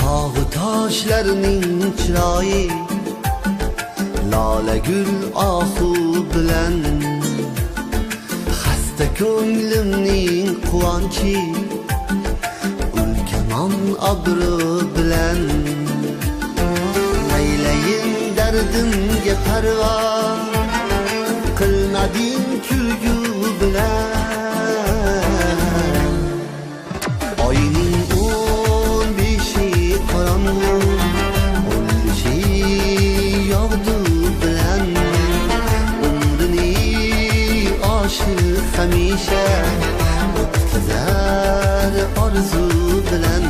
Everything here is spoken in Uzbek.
Tog'u toshlarning chiroyi lola gul ohu bilan, xasta ko'nglimning quvonchi ulkamon obro' bilan. Aylayin dardimga parvo, qilmading kulgu bilan. Oyning 15 qorong'u o'lchi yog'du bilan, umrini oshiq hamisha o'tkazar orzu bilan.